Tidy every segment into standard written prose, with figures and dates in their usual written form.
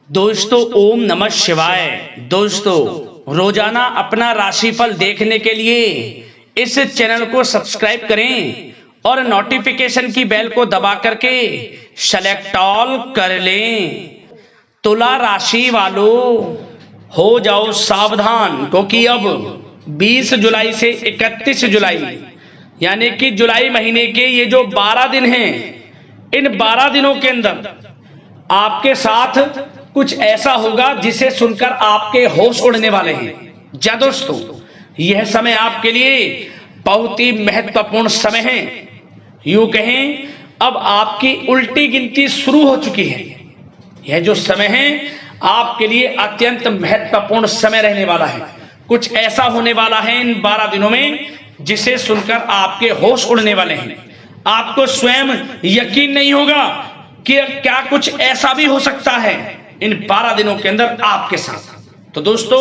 दोस्तों ओम नमः शिवाय। दोस्तों रोजाना अपना राशिफल देखने के लिए इस चैनल को सब्सक्राइब करें और नोटिफिकेशन की बेल को दबा करके सेलेक्ट ऑल कर लें। तुला राशि वालों हो जाओ सावधान, क्योंकि अब 20 जुलाई से 31 जुलाई यानी कि जुलाई महीने के ये जो 12 दिन हैं, इन 12 दिनों के अंदर आपके साथ कुछ ऐसा होगा जिसे सुनकर आपके होश उड़ने वाले हैं। जा दोस्तों, यह समय आपके लिए बहुत ही महत्वपूर्ण समय है। यूं कहें अब आपकी उल्टी गिनती शुरू हो चुकी है। यह जो समय है आपके लिए अत्यंत महत्वपूर्ण समय रहने वाला है। कुछ ऐसा होने वाला है इन 12 दिनों में जिसे सुनकर आपके होश उड़ने वाले हैं। आपको स्वयं यकीन नहीं होगा कि क्या कुछ ऐसा भी हो सकता है इन 12 दिनों के अंदर आपके साथ। तो दोस्तों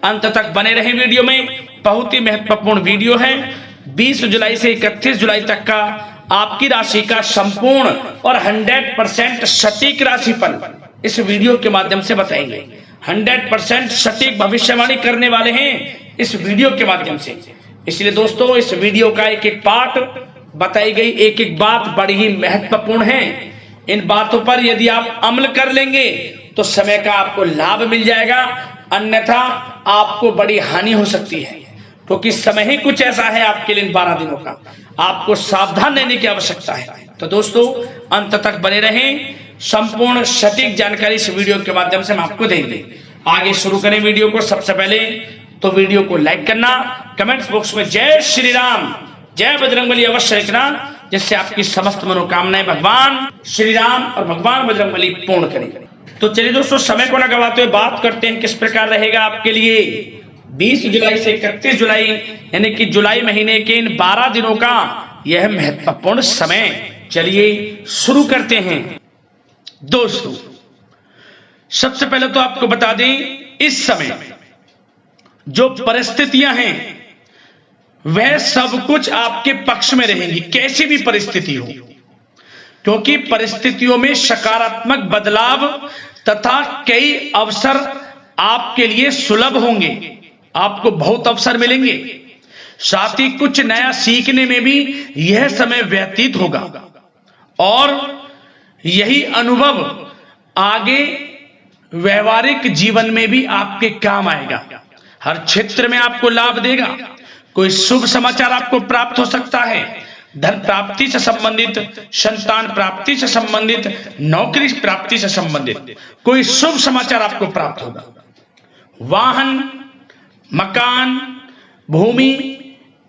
अंत तक बने रहे वीडियो में, बहुत ही महत्वपूर्ण वीडियो है। 20 जुलाई से 31 जुलाई तक का आपकी राशि का संपूर्ण और 100% सटीक राशिफल इस वीडियो के माध्यम से बताएंगे। 100% सटीक भविष्यवाणी करने वाले हैं इस वीडियो के माध्यम से। इसलिए दोस्तों इस वीडियो का एक एक पार्ट, बताई गई एक एक बात बड़ी ही महत्वपूर्ण है। इन बातों पर यदि आप अमल कर लेंगे तो समय का आपको लाभ मिल जाएगा, अन्यथा आपको बड़ी हानि हो सकती है, क्योंकि समय ही कुछ ऐसा है आपके लिए इन 12 दिनों का। आपको सावधान रहने की आवश्यकता है। तो दोस्तों अंत तक बने रहें, संपूर्ण सटीक जानकारी इस वीडियो के माध्यम से हम आपको देंगे। आगे शुरू करें वीडियो को। सबसे पहले तो वीडियो को लाइक करना, कमेंट्स बॉक्स में जय श्री राम जय बजरंगबली अवश्य लिखना, जिससे आपकी समस्त मनोकामनाएं भगवान श्री राम और भगवान बजरंगबली पूर्ण करेंगे। तो चलिए दोस्तों समय को न गवाते हुए बात करते हैं किस प्रकार रहेगा आपके लिए 20 जुलाई से 31 जुलाई यानी कि जुलाई महीने के इन 12 दिनों का यह महत्वपूर्ण समय। चलिए शुरू करते हैं। दोस्तों सबसे पहले तो आपको बता दें, इस समय जो परिस्थितियां हैं वह सब कुछ आपके पक्ष में रहेंगी, कैसी भी परिस्थिति हो, क्योंकि परिस्थितियों में सकारात्मक बदलाव तथा कई अवसर आपके लिए सुलभ होंगे। आपको बहुत अवसर मिलेंगे, साथ ही कुछ नया सीखने में भी यह समय व्यतीत होगा और यही अनुभव आगे व्यवहारिक जीवन में भी आपके काम आएगा। हर क्षेत्र में आपको लाभ देगा। कोई शुभ समाचार आपको प्राप्त हो सकता है, धन प्राप्ति से संबंधित, संतान प्राप्ति से संबंधित, नौकरी प्राप्ति से संबंधित कोई शुभ समाचार आपको प्राप्त होगा। वाहन, मकान, भूमि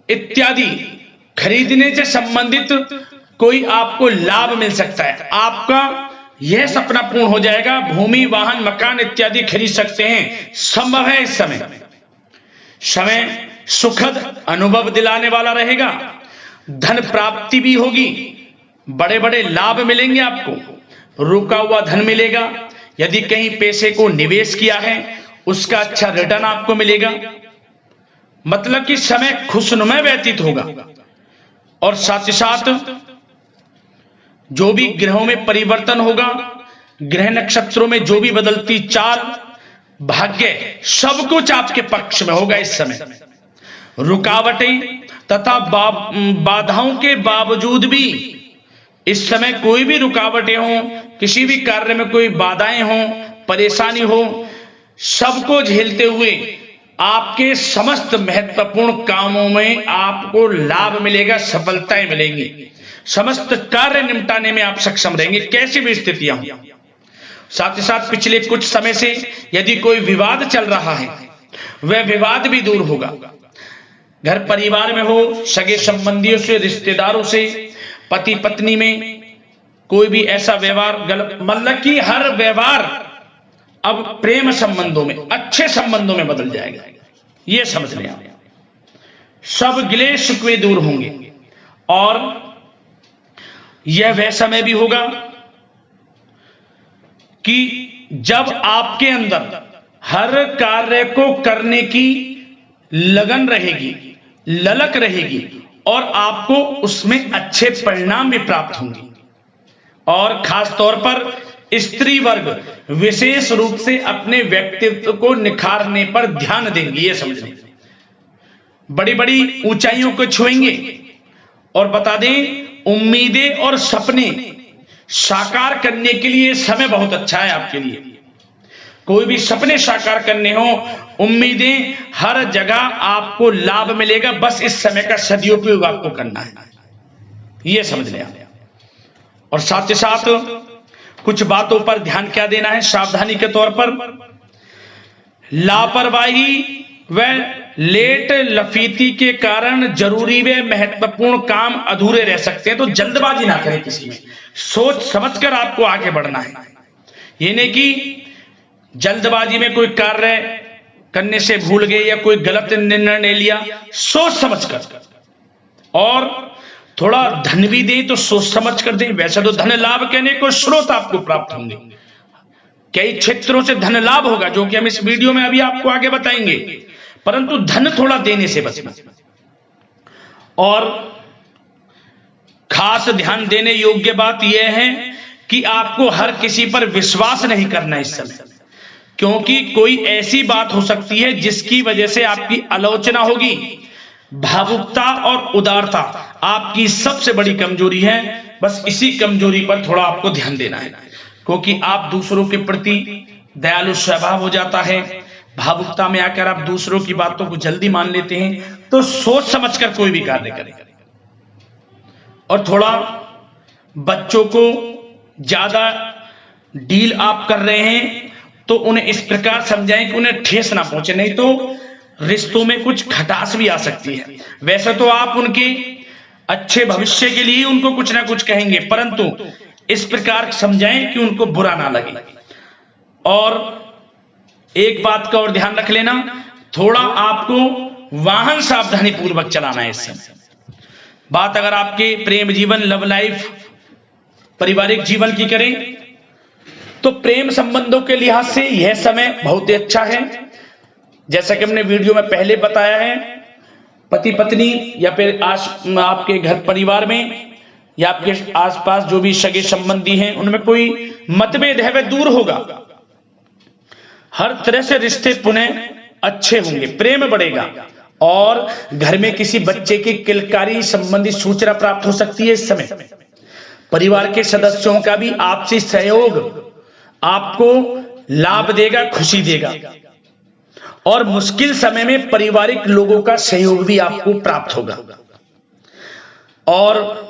इत्यादि खरीदने से संबंधित कोई आपको लाभ मिल सकता है। आपका यह सपना पूर्ण हो जाएगा, भूमि, वाहन, मकान इत्यादि खरीद सकते हैं, संभव है। इस समय सुखद अनुभव दिलाने वाला रहेगा। धन प्राप्ति भी होगी, बड़े बड़े लाभ मिलेंगे आपको, रुका हुआ धन मिलेगा। यदि कहीं पैसे को निवेश किया है उसका अच्छा रिटर्न आपको मिलेगा। मतलब कि समय खुशनुमा व्यतीत होगा। और साथ ही साथ जो भी ग्रहों में परिवर्तन होगा, ग्रह नक्षत्रों में जो भी बदलती चाल, भाग्य, सब कुछ आपके पक्ष में होगा। इस समय रुकावटें तथा बाधाओं के बावजूद भी इस समय कोई भी रुकावटें हो, किसी भी कार्य में कोई बाधाएं हो, परेशानी हो, सबको झेलते हुए आपके समस्त महत्वपूर्ण कामों में आपको लाभ मिलेगा, सफलताएं मिलेंगी। समस्त कार्य निपटाने में आप सक्षम रहेंगे, कैसी भी स्थितियां हो। साथ ही साथ पिछले कुछ समय से यदि कोई विवाद चल रहा है वह विवाद भी दूर होगा। घर परिवार में हो, सगे संबंधियों से, रिश्तेदारों से, पति पत्नी में कोई भी ऐसा व्यवहार गलत, मतलब कि हर व्यवहार अब प्रेम संबंधों में, अच्छे संबंधों में बदल जाएगा। यह समझ लें आप। सब गिले शिकवे दूर होंगे और यह वह समय भी होगा कि जब आपके अंदर हर कार्य को करने की लगन रहेगी, ललक रहेगी और आपको उसमें अच्छे परिणाम भी प्राप्त होंगे। और खास तौर पर स्त्री वर्ग विशेष रूप से अपने व्यक्तित्व को निखारने पर ध्यान देंगे, ये समझ लें। बड़ी बड़ी ऊंचाइयों को छुएंगे। और बता दें, उम्मीदें और सपने साकार करने के लिए समय बहुत अच्छा है आपके लिए। कोई भी सपने साकार करने हो, उम्मीदें, हर जगह आपको लाभ मिलेगा। बस इस समय का सदुपयोग आपको करना है, यह समझ लें। और साथ ही साथ कुछ बातों पर ध्यान क्या देना है सावधानी के तौर पर। लापरवाही व लेट लफीती के कारण जरूरी व महत्वपूर्ण काम अधूरे रह सकते हैं। तो जल्दबाजी ना करें किसी में, सोच समझकर आपको आगे बढ़ना है। ये नहीं कि जल्दबाजी में कोई कार्य करने से भूल गए या कोई गलत निर्णय लिया, सोच समझकर। और थोड़ा धन भी दें तो सोच समझ कर दें। वैसे तो धन लाभ कहने को स्रोत आपको प्राप्त होंगे, कई क्षेत्रों से धन लाभ होगा, जो कि हम इस वीडियो में अभी आपको आगे बताएंगे। परंतु धन थोड़ा देने से बचना। और खास ध्यान देने योग्य बात यह है कि आपको हर किसी पर विश्वास नहीं करना इस समय, क्योंकि कोई ऐसी बात हो सकती है जिसकी वजह से आपकी आलोचना होगी। भावुकता और उदारता आपकी सबसे बड़ी कमजोरी है। बस इसी कमजोरी पर थोड़ा आपको ध्यान देना है, क्योंकि आप दूसरों के प्रति दयालु स्वभाव हो जाता है। भावुकता में आकर आप दूसरों की बातों को जल्दी मान लेते हैं। तो सोच समझकर कोई भी कार्य करें। और थोड़ा बच्चों को ज्यादा डील आप कर रहे हैं तो उन्हें इस प्रकार समझाएं कि उन्हें ठेस ना पहुंचे, नहीं तो रिश्तों में कुछ खटास भी आ सकती है। वैसे तो आप उनके अच्छे भविष्य के लिए उनको कुछ ना कुछ कहेंगे, परंतु इस प्रकार समझाएं कि उनको बुरा ना लगे। और एक बात का और ध्यान रख लेना, थोड़ा आपको वाहन सावधानी पूर्वक चलाना है इस समय। बात अगर आपके प्रेम जीवन, लव लाइफ, पारिवारिक जीवन की करें तो प्रेम संबंधों के लिहाज से यह समय बहुत ही अच्छा है। जैसा कि हमने वीडियो में पहले बताया है, पति पत्नी या फिर आपके घर परिवार में या आपके आसपास जो भी सगे संबंधी हैं उनमें कोई मतभेद है वह दूर होगा। हर तरह से रिश्ते पुनः अच्छे होंगे, प्रेम बढ़ेगा। और घर में किसी बच्चे की किलकारी संबंधी सूचना प्राप्त हो सकती है इस समय। परिवार के सदस्यों का भी आपसी सहयोग आपको लाभ देगा, खुशी देगा। और मुश्किल समय में पारिवारिक लोगों का सहयोग भी आपको प्राप्त होगा। और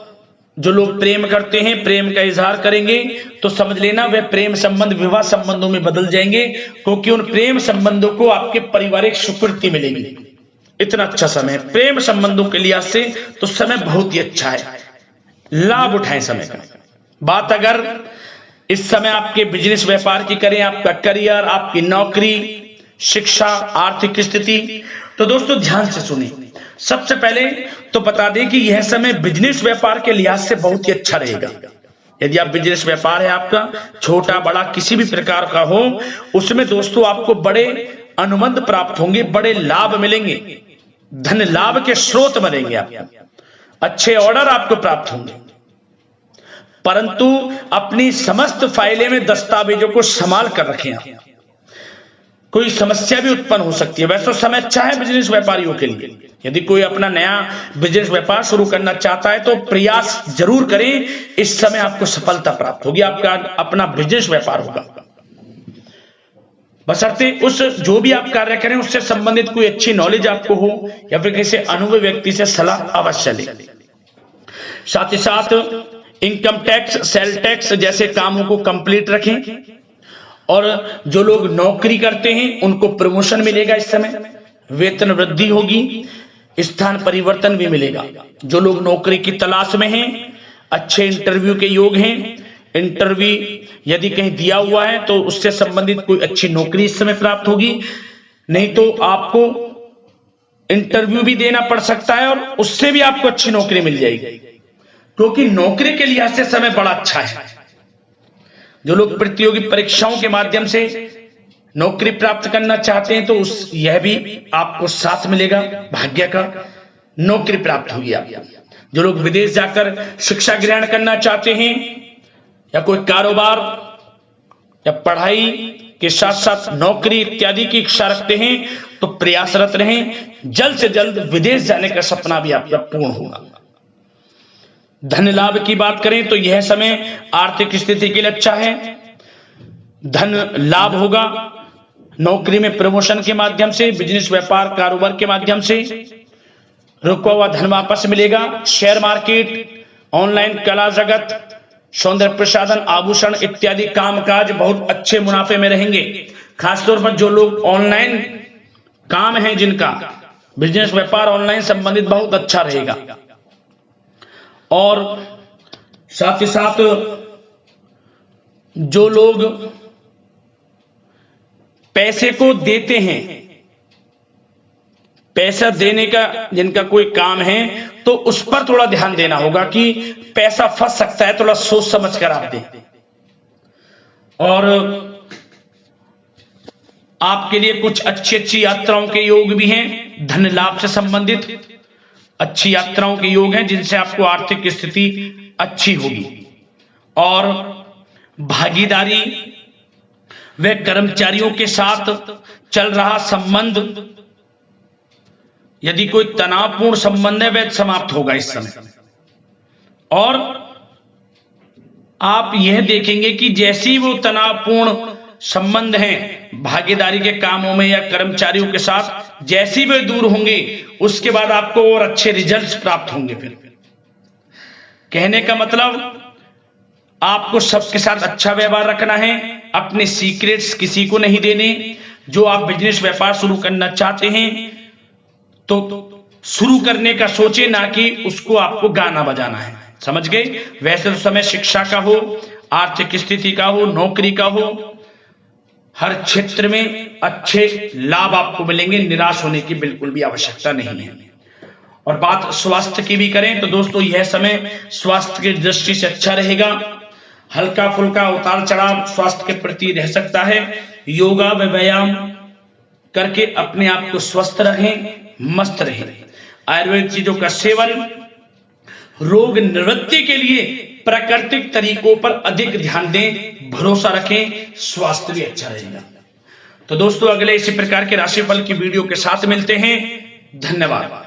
जो लोग प्रेम करते हैं, प्रेम का इजहार करेंगे तो समझ लेना वह प्रेम संबंध विवाह संबंधों में बदल जाएंगे, क्योंकि उन प्रेम संबंधों को आपके पारिवारिक स्वीकृति मिलेगी। इतना अच्छा समय प्रेम संबंधों के लिहाज से तो समय बहुत ही अच्छा है, लाभ उठाएं समय का। बात अगर इस समय आपके बिजनेस व्यापार की करें, आपका करियर, आपकी नौकरी, शिक्षा, आर्थिक स्थिति, तो दोस्तों ध्यान से सुनिए। सबसे पहले तो बता दें कि यह समय बिजनेस व्यापार के लिहाज से बहुत ही अच्छा रहेगा। यदि आप बिजनेस व्यापार है आपका, छोटा बड़ा किसी भी प्रकार का हो, उसमें दोस्तों आपको बड़े अनुबंध प्राप्त होंगे, बड़े लाभ मिलेंगे, धन लाभ के स्रोत बनेंगे आपको, अच्छे ऑर्डर आपको प्राप्त होंगे। परंतु अपनी समस्त फाइलें में दस्तावेजों को संभाल कर रखें आप। कोई समस्या भी उत्पन्न हो सकती है। वैसे समय अच्छा है बिजनेस व्यापारियों के लिए। यदि कोई अपना नया बिजनेस व्यापार शुरू करना चाहता है तो प्रयास जरूर करें, इस समय आपको सफलता प्राप्त होगी, आपका अपना बिजनेस व्यापार होगा। बशर्ते उस जो भी आप कार्य करें उससे संबंधित कोई अच्छी नॉलेज आपको हो या फिर किसी अनुभवी व्यक्ति से सलाह अवश्य लें। साथ ही साथ इनकम टैक्स, सेल टैक्स जैसे कामों को कंप्लीट रखें। और जो लोग नौकरी करते हैं उनको प्रमोशन मिलेगा इस समय, वेतन वृद्धि होगी, स्थान परिवर्तन भी मिलेगा। जो लोग नौकरी की तलाश में हैं, अच्छे इंटरव्यू के योग हैं, इंटरव्यू यदि कहीं दिया हुआ है तो उससे संबंधित कोई अच्छी नौकरी इस समय प्राप्त होगी। नहीं तो आपको इंटरव्यू भी देना पड़ सकता है और उससे भी आपको अच्छी नौकरी मिल जाएगी, क्योंकि नौकरी के लिहाज से समय बड़ा अच्छा है। जो लोग प्रतियोगी परीक्षाओं के माध्यम से नौकरी प्राप्त करना चाहते हैं तो यह भी आपको साथ मिलेगा, भाग्य का नौकरी प्राप्त होगी आपको। जो लोग विदेश जाकर शिक्षा ग्रहण करना चाहते हैं या कोई कारोबार या पढ़ाई के साथ साथ नौकरी इत्यादि की इच्छा रखते हैं तो प्रयासरत रहें। जल्द से जल्द विदेश जाने का सपना भी आपका पूर्ण होगा। धन लाभ की बात करें तो यह समय आर्थिक स्थिति के लिए अच्छा है। धन लाभ होगा, नौकरी में प्रमोशन के माध्यम से, बिजनेस व्यापार कारोबार के माध्यम से रुका हुआ धन वापस मिलेगा। शेयर मार्केट, ऑनलाइन कला जगत, सौंदर्य प्रसाधन, आभूषण इत्यादि कामकाज बहुत अच्छे मुनाफे में रहेंगे। खासतौर पर जो लोग ऑनलाइन काम है, जिनका बिजनेस व्यापार ऑनलाइन संबंधित, बहुत अच्छा रहेगा। और साथ ही साथ जो लोग पैसे को देते हैं, पैसा देने का जिनका कोई काम है, तो उस पर थोड़ा ध्यान देना होगा कि पैसा फंस सकता है, थोड़ा सोच समझ कर आप दें। और आपके लिए कुछ अच्छी अच्छी यात्राओं के योग भी हैं। धन लाभ से संबंधित अच्छी यात्राओं के योग हैं, जिनसे आपको आर्थिक स्थिति अच्छी होगी। और भागीदारी व कर्मचारियों के साथ चल रहा संबंध, यदि कोई तनावपूर्ण संबंध है, वह समाप्त होगा इस समय। और आप यह देखेंगे कि जैसी वो तनावपूर्ण संबंध हैं भागीदारी के कामों में या कर्मचारियों के साथ, जैसी वे दूर होंगे, उसके बाद आपको और अच्छे रिजल्ट्स प्राप्त होंगे। फिर कहने का मतलब, आपको सबके साथ अच्छा व्यवहार रखना है, अपने सीक्रेट्स किसी को नहीं देने। जो आप बिजनेस व्यापार शुरू करना चाहते हैं तो शुरू करने का सोचे, ना कि उसको आपको गाना बजाना है, समझ गए। वैसे तो समय शिक्षा का हो, आर्थिक स्थिति का हो, नौकरी का हो, हर क्षेत्र में अच्छे लाभ आपको मिलेंगे। निराश होने की बिल्कुल भी आवश्यकता नहीं है। और बात स्वास्थ्य की भी करें तो दोस्तों, यह समय स्वास्थ्य की दृष्टि से अच्छा रहेगा। हल्का फुल्का उतार चढ़ाव स्वास्थ्य के प्रति रह सकता है। योगा व व्यायाम करके अपने आप को स्वस्थ रखें, मस्त रहें। आयुर्वेद चीजों का सेवन, रोग निवृत्ति के लिए प्राकृतिक तरीकों पर अधिक ध्यान दें, भरोसा रखें, स्वास्थ्य भी अच्छा रहेगा। तो दोस्तों, अगले इसी प्रकार के राशिफल की वीडियो के साथ मिलते हैं। धन्यवाद।